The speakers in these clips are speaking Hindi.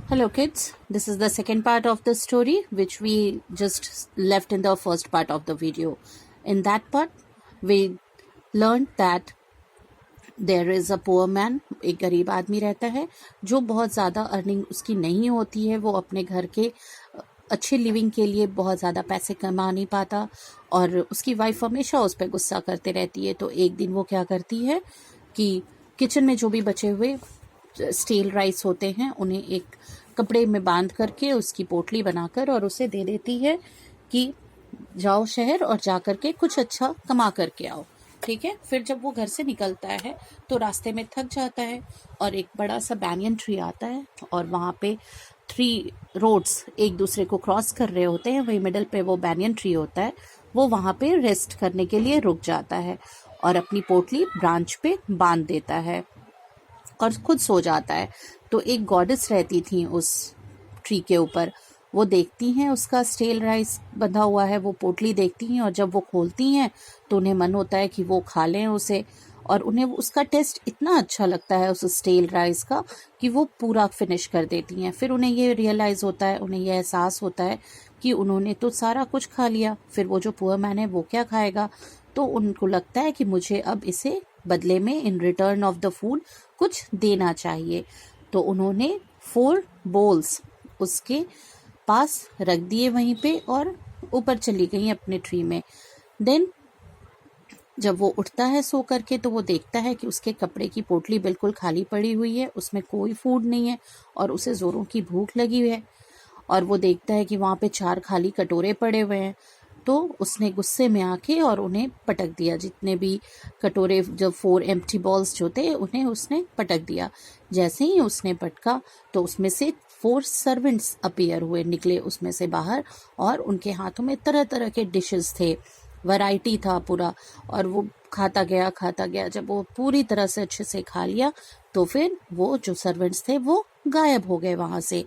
Hello, kids. This is the second part of the story, which we just left in the first part of the video. In that part, we learned that there is a poor man, एक गरीब आदमी रहता है जो बहुत ज़्यादा अर्निंग उसकी नहीं होती है। वो अपने घर के अच्छे लिविंग के लिए बहुत ज़्यादा पैसे कमा नहीं पाता और उसकी वाइफ हमेशा उस पर गुस्सा करते रहती है। तो एक दिन वो क्या करती है कि किचन में जो भी बचे हुए स्टील राइस होते हैं उन्हें एक कपड़े में बांध करके उसकी पोटली बनाकर और उसे दे देती है कि जाओ शहर और जा करके कुछ अच्छा कमा करके आओ। ठीक है। फिर जब वो घर से निकलता है तो रास्ते में थक जाता है और एक बड़ा सा बैनियन ट्री आता है और वहाँ पे 3 रोड्स एक दूसरे को क्रॉस कर रहे होते हैं। वही मिडल पे वो बैनियन ट्री होता है। वो वहाँ पे रेस्ट करने के लिए रुक जाता है और अपनी पोटली ब्रांच पे बांध देता है और खुद सो जाता है। तो एक गॉडेस रहती थी उस ट्री के ऊपर। वो देखती हैं उसका स्टील राइस बंधा हुआ है, वो पोटली देखती हैं और जब वो खोलती हैं तो उन्हें मन होता है कि वो खा लें उसे। और उन्हें उसका टेस्ट इतना अच्छा लगता है उस स्टील राइस का कि वो पूरा फिनिश कर देती हैं। फिर उन्हें ये रियलाइज़ होता है, उन्हें यह एहसास होता है कि उन्होंने तो सारा कुछ खा लिया, फिर वो जो पुअर मैन है वो क्या खाएगा। तो उनको लगता है कि मुझे अब इसे बदले में in return of the food कुछ देना चाहिए। तो उन्होंने 4 बोल्स उसके पास रख दिए वहीं पे और ऊपर चली गई अपने ट्री में। देन जब वो उठता है सो करके तो वो देखता है कि उसके कपड़े की पोटली बिल्कुल खाली पड़ी हुई है, उसमें कोई फूड नहीं है और उसे ज़ोरों की भूख लगी हुई है। और वो देखता है कि वहाँ पे 4 खाली कटोरे पड़े हुए हैं। तो उसने गुस्से में आके और उन्हें पटक दिया। जितने भी कटोरे, जब 4 एम्प्टी बॉल्स जो थे उन्हें उसने पटक दिया। जैसे ही उसने पटका तो उसमें से 4 सर्वेंट्स अपीयर हुए, निकले उसमें से बाहर और उनके हाथों में तरह तरह के डिशेस थे, वैरायटी था पूरा। और वो खाता गया। जब वो पूरी तरह से अच्छे से खा लिया तो फिर वो जो सर्वेंट्स थे वो गायब हो गए वहाँ से।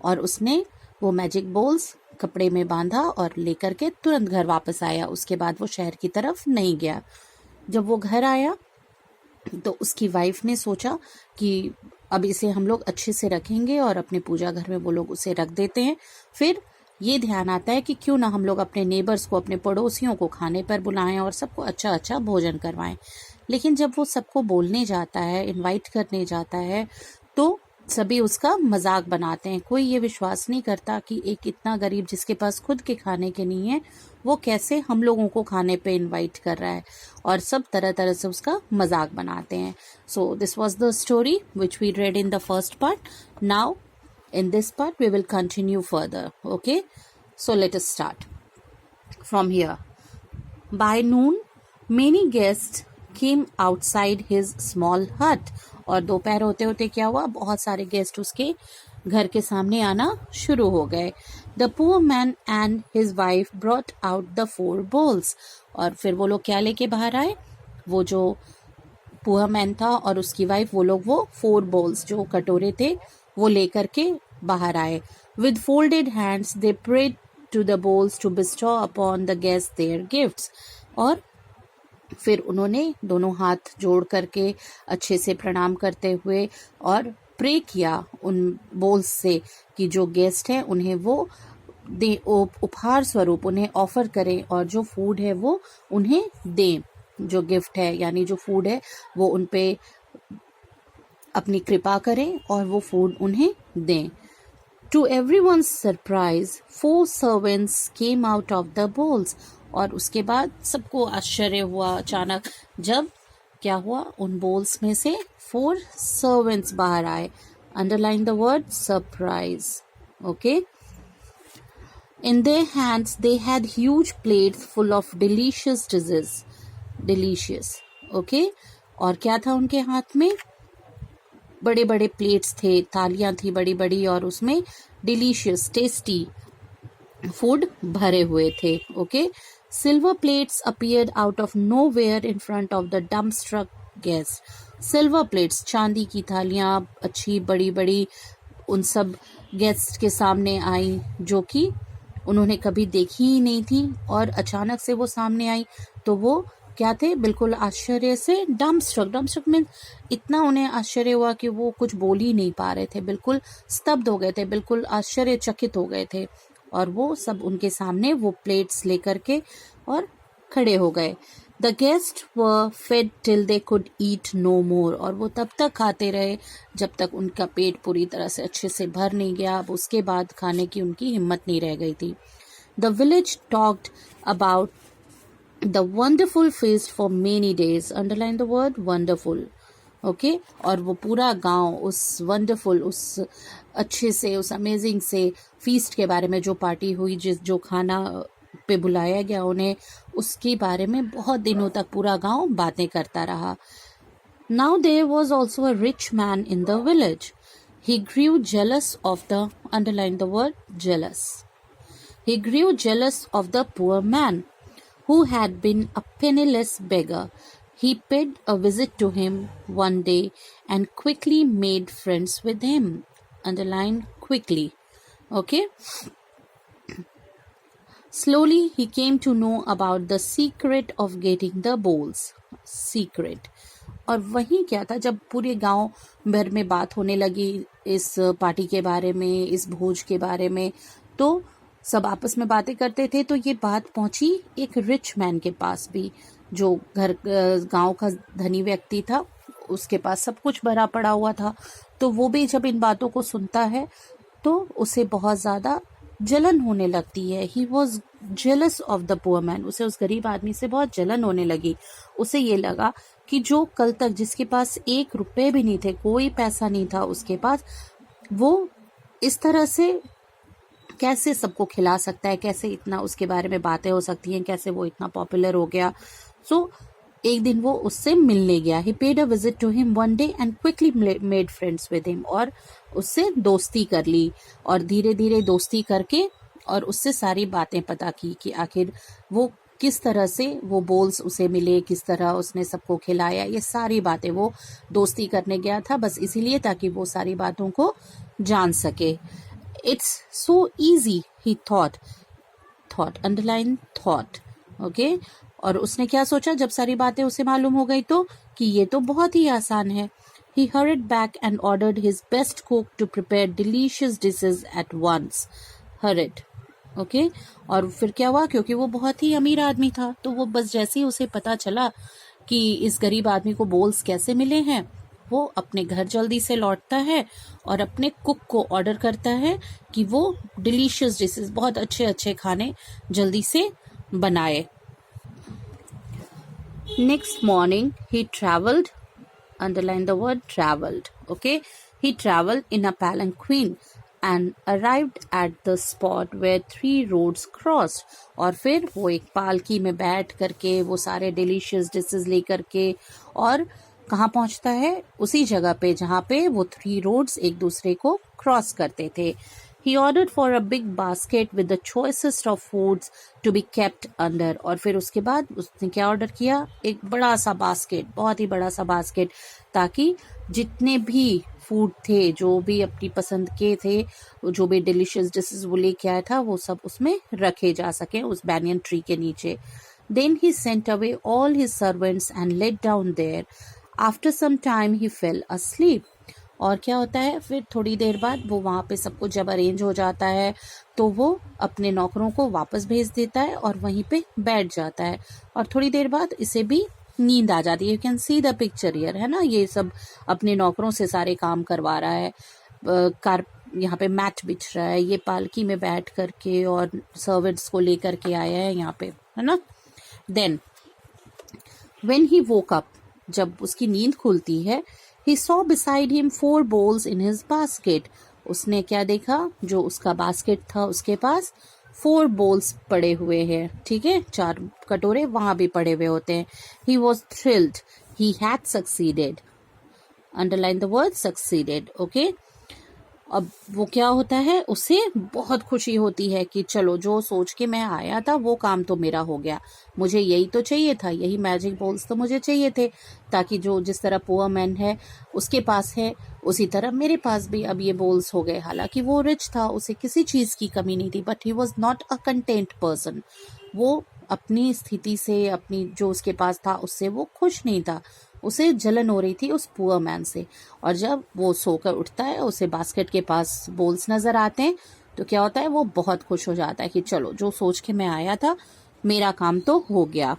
और उसने वो मैजिक बॉल्स कपड़े में बांधा और लेकर के तुरंत घर वापस आया। उसके बाद वो शहर की तरफ नहीं गया। जब वो घर आया तो उसकी वाइफ ने सोचा कि अब इसे हम लोग अच्छे से रखेंगे और अपने पूजा घर में वो लोग उसे रख देते हैं। फिर ये ध्यान आता है कि क्यों ना हम लोग अपने नेबर्स को, अपने पड़ोसियों को खाने पर बुलाएं और सबको अच्छा अच्छा भोजन करवाएं। लेकिन जब वो सबको बोलने जाता है, इनवाइट करने जाता है, तो सभी उसका मजाक बनाते हैं। कोई ये विश्वास नहीं करता कि एक इतना गरीब जिसके पास खुद के खाने के नहीं है वो कैसे हम लोगों को खाने पे इनवाइट कर रहा है। और सब तरह तरह से उसका मजाक बनाते हैं। So this was the story which we read in the first part. Now in this part we will continue further. Okay, so let us start from here. By noon many guests came outside his small hut. और दोपहर होते होते क्या हुआ, बहुत सारे गेस्ट उसके घर के सामने आना शुरू हो गए। The poor man and his wife brought out the 4 bowls. और फिर वो लोग क्या लेके बाहर आए, वो जो पुअर मैन था और उसकी वाइफ, वो लोग वो 4 bowls जो कटोरे थे वो लेकर के बाहर आए। With folded hands they prayed to the bowls to bestow upon the guests their gifts. और फिर उन्होंने दोनों हाथ जोड़ करके अच्छे से प्रणाम करते हुए और प्रे किया उन बोल्स से कि जो गेस्ट हैं उन्हें वो दे, उपहार स्वरूप उन्हें ऑफर करें और जो फूड है वो उन्हें दें। जो गिफ्ट है यानी जो फूड है वो उन पे अपनी कृपा करें और वो फूड उन्हें दें। To everyone's surprise, 4 servants came out of the bowls. और उसके बाद सबको आश्चर्य हुआ अचानक जब क्या हुआ, उन बोल्स में से 4 servants बाहर आए। Underline the word surprise. Okay. In their hands they had huge plates full of delicious dishes. Delicious. Okay. और क्या था उनके हाथ में, बड़े बड़े प्लेट्स थे, थालियां थी बड़ी बड़ी और उसमें डिलीशियस टेस्टी फूड भरे हुए थे। Okay. Silver plates appeared out of nowhere in front of the dumbstruck guest. Silver plates, चांदी की थालियां अच्छी बड़ी बड़ी उन सब गेस्ट के सामने आई जो कि उन्होंने कभी देखी ही नहीं थी और अचानक से वो सामने आई तो वो क्या थे, बिल्कुल आश्चर्य से डम्बस्ट्रक में इतना उन्हें आश्चर्य हुआ कि वो कुछ बोल ही नहीं पा रहे थे, बिल्कुल स्तब्ध हो गए थे, बिल्कुल आश्चर्यचकित हो गए थे। और वो सब उनके सामने वो प्लेट्स लेकर के और खड़े हो गए। The guest were fed till they could eat no more, और वो तब तक खाते रहे जब तक उनका पेट पूरी तरह से अच्छे से भर नहीं गया। अब उसके बाद खाने की उनकी हिम्मत नहीं रह गई थी। The village talked about the wonderful feast for many days, underline the word wonderful, okay. और वो पूरा गांव उस वंडरफुल, उस अच्छे से, उस अमेजिंग से फीस्ट के बारे में, जो पार्टी हुई, जो खाना पे बुलाया गया उन्हें, उसके बारे में बहुत दिनों तक पूरा गांव बातें करता रहा। Now there was also a rich man in the village. He grew jealous of the, underline the word jealous, he grew jealous of the poor man who had been a penniless beggar. He paid a visit to him one day and quickly made friends with him. Underline quickly. Okay. Slowly he came to know about the secret of getting the bowls. Secret. और वही क्या था, जब पूरे गांव भर में बात होने लगी इस पार्टी के बारे में, इस भोज के बारे में, तो सब आपस में बातें करते थे। तो ये बात पहुंची एक रिच मैन के पास भी, जो गांव का धनी व्यक्ति था, उसके पास सब कुछ भरा पड़ा हुआ था। तो वो भी जब इन बातों को सुनता है तो उसे बहुत ज्यादा जलन होने लगती है। He was jealous of the poor man, उसे उस गरीब आदमी से बहुत जलन होने लगी। उसे ये लगा कि जो कल तक, जिसके पास 1 रुपए भी नहीं थे, कोई पैसा नहीं था उसके पास, वो इस तरह से कैसे सबको खिला सकता है, कैसे इतना उसके बारे में बातें हो सकती हैं, कैसे वो इतना पॉपुलर हो गया। सो एक दिन वो उससे मिलने गया। He paid a visit to him one day and quickly made friends with him, और उससे दोस्ती कर ली, और धीरे धीरे दोस्ती करके और उससे सारी बातें पता की कि आखिर वो किस तरह से वो बोल्स उसे मिले, किस तरह उसने सबको खिलाया, ये सारी बातें वो दोस्ती करने गया था, बस इसीलिए ताकि वो सारी बातों को जान सके। It's so easy, he thought, underline thought, okay? और उसने क्या सोचा जब सारी बातें उसे मालूम हो गई तो, कि ये तो बहुत ही आसान है। He hurried back and ordered his best cook to prepare delicious dishes at once. Hurried, okay? और फिर क्या हुआ, क्योंकि वो बहुत ही अमीर आदमी था, तो वो बस जैसे ही उसे पता चला कि इस गरीब आदमी को बोल्स कैसे मिले हैं, वो अपने घर जल्दी से लौटता है और अपने कुक को ऑर्डर करता है कि वो डिलीशियस डिशेस, बहुत अच्छे अच्छे खाने जल्दी से बनाए। Next morning he travelled, underline the word travelled, okay. He travelled in a palanquin and arrived at the spot where 3 roads crossed. और फिर वो एक पालकी में बैठ करके वो सारे डिलीशियस डिशेस लेकर के और कहाँ पहुंचता है, उसी जगह पे जहाँ पे वो 3 रोड्स एक दूसरे को क्रॉस करते थे। He ordered for a big basket with the choicest of foods to be kept under. और फिर उसके बाद उसने क्या ऑर्डर किया, एक बड़ा सा बास्केट, बहुत ही बड़ा सा बास्केट, ताकि जितने भी फूड थे, जो भी अपनी पसंद के थे, जो भी डिलीशियस डिशेस वो लेके आया था, वो सब उसमें रखे जा सके उस बैनियन ट्री के नीचे। Then he sent away all his servants and laid down there. After some time he fell asleep. और क्या होता है, फिर थोड़ी देर बाद वो वहाँ पे सब कुछ जब अरेंज हो जाता है तो वो अपने नौकरों को वापस भेज देता है और वहीं पे बैठ जाता है। और थोड़ी देर बाद इसे भी नींद आ जाती है। You can see the picture here, है ना, ये सब अपने नौकरों से सारे काम करवा रहा है। कार यहाँ पे मैट बिछ रहा है, ये पालकी में बैठ करके और सर्वेंट्स को लेकर के आया है यहाँ पे, है ना। Then when he woke up, जब उसकी नींद खुलती है, he saw beside him 4 bowls in his basket. उसने क्या देखा, जो उसका बास्केट था उसके पास 4 bowls पड़े हुए हैं, ठीक है, 4 कटोरे वहां भी पड़े हुए होते हैं। He was thrilled, he had succeeded. Underline the word succeeded, okay? अब वो क्या होता है, उसे बहुत खुशी होती है कि चलो, जो सोच के मैं आया था वो काम तो मेरा हो गया, मुझे यही तो चाहिए था, यही मैजिक बॉल्स तो मुझे चाहिए थे, ताकि जो जिस तरह पुअर मैन है उसके पास है, उसी तरह मेरे पास भी अब ये बॉल्स हो गए। हालांकि वो रिच था, उसे किसी चीज की कमी नहीं थी, but he was not a content person. वो अपनी स्थिति से, अपनी जो उसके पास था उससे वो खुश नहीं था। उसे जलन हो रही थी उस पुअर मैन से। और जब वो सोकर उठता है, उसे बास्केट के पास बोल्स नजर आते हैं, तो क्या होता है, वो बहुत खुश हो जाता है कि चलो, जो सोच के मैं आया था, मेरा काम तो हो गया।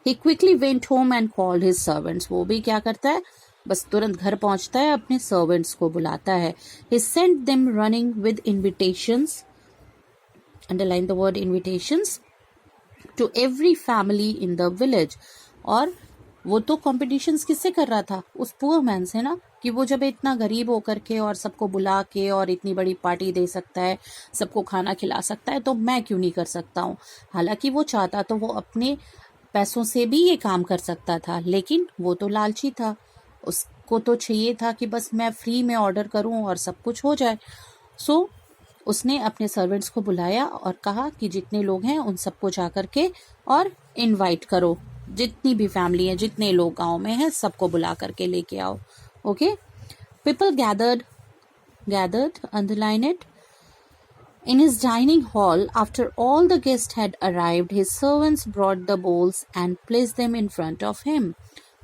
He quickly went home and called his servants. वो भी क्या करता है, बस तुरंत घर पहुंचता है, अपने सर्वेंट्स को बुलाता है। He sent them running with invitations, underline the word invitations, to every family in the village. और वो तो कॉम्पिटिशन्स किससे कर रहा था, उस पुअर मैन से ना, कि वो जब इतना गरीब होकर के और सबको बुला के और इतनी बड़ी पार्टी दे सकता है, सबको खाना खिला सकता है, तो मैं क्यों नहीं कर सकता हूँ। हालांकि वो चाहता तो वो अपने पैसों से भी ये काम कर सकता था, लेकिन वो तो लालची था, उसको तो चाहिए था कि बस मैं फ्री में ऑर्डर करूं और सब कुछ हो जाए। सो उसने अपने सर्वेंट्स को बुलाया और कहा कि जितने लोग हैं उन सबको जा करके और इनवाइट करो, जितनी भी फैमिली है, जितने लोग गांव में हैं, सबको बुला करके लेके आओ। Okay, people gathered, underline it. In his dining hall, after all the guests had arrived, his servants brought the bowls and placed them in front of him.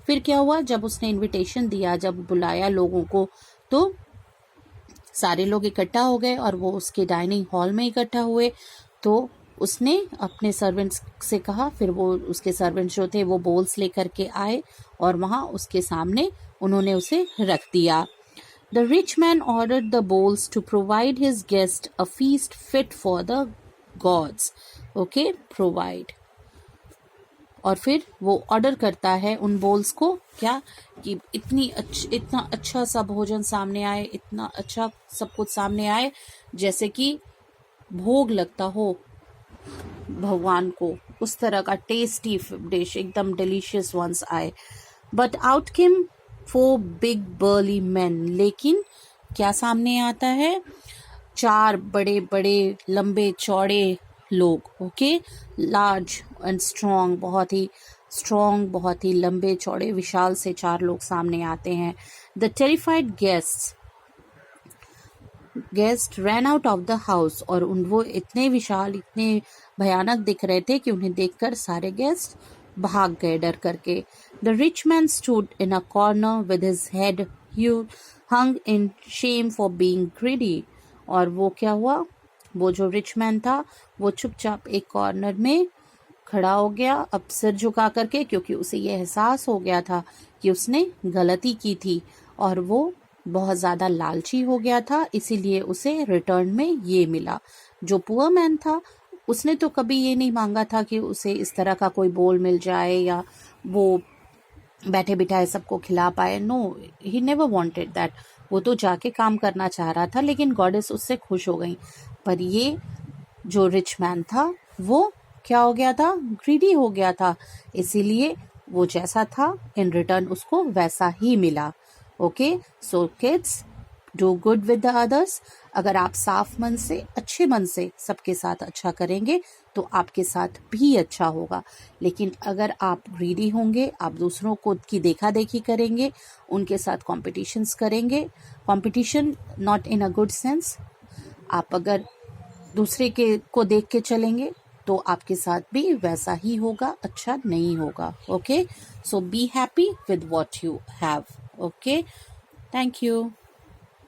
फिर क्या हुआ, जब उसने इनविटेशन दिया, जब बुलाया लोगों को, तो सारे लोग इकट्ठा हो गए और वो उसके डाइनिंग हॉल में इकट्ठा हुए। तो उसने अपने सर्वेंट्स से कहा, फिर वो उसके सर्वेंट्स जो थे वो बोल्स लेकर के आए और वहां उसके सामने उन्होंने उसे रख दिया। The rich man ordered the bowls to provide his guest a feast fit for the gods. Okay, provide. और फिर वो ऑर्डर करता है उन बोल्स को, क्या, कि इतना अच्छा सा भोजन सामने आए, इतना अच्छा सब कुछ सामने आए, जैसे कि भोग लगता हो भगवान को, उस तरह का टेस्टी डिश, एकदम डिलीशियस वंस आए। But out came 4 big barley man. लेकिन क्या सामने आता है, 4 बड़े बड़े लंबे चौड़े लोग। ओके, लार्ज एंड स्ट्रॉन्ग, बहुत ही स्ट्रॉन्ग, बहुत ही लंबे चौड़े विशाल से 4 लोग सामने आते हैं। The terrified guest ran out of the house. और वो इतने विशाल, इतने भयानक दिख रहे थे कि उन्हें देखकर सारे गेस्ट भाग गए डर करके। The rich man stood in a corner with his head hung in Shem for being greedy. और वो क्या हुआ, वो जो रिच मैन था वो चुपचाप एक कॉर्नर में खड़ा हो गया, अब सिर झुका करके, क्योंकि उसे ये एहसास हो गया था कि उसने गलती की थी और वो बहुत ज्यादा लालची हो गया था, इसीलिए उसे रिटर्न में ये मिला। जो पुअर मैन था उसने तो कभी ये नहीं मांगा था कि उसे इस तरह का कोई बोल मिल जाए या वो बैठे बिठाए सबको खिला पाए। No, he never wanted that. वो तो जाके काम करना चाह रहा था, लेकिन गॉडेस उससे खुश हो गई। पर ये जो रिच मैन था वो क्या हो गया था, ग्रीडी हो गया था, इसीलिए वो जैसा था इन रिटर्न उसको वैसा ही मिला। Okay, so kids, do good with the others. अगर आप साफ मन से, अच्छे मन से सबके साथ अच्छा करेंगे तो आपके साथ भी अच्छा होगा। लेकिन अगर आप ग्रीडी होंगे, आप दूसरों को की देखा देखी करेंगे, उनके साथ कॉम्पिटिशन्स करेंगे, competition not in a good sense, आप अगर दूसरे के को देख के चलेंगे तो आपके साथ भी वैसा ही होगा, अच्छा नहीं होगा। Okay, so be happy with what you have. Okay, thank you.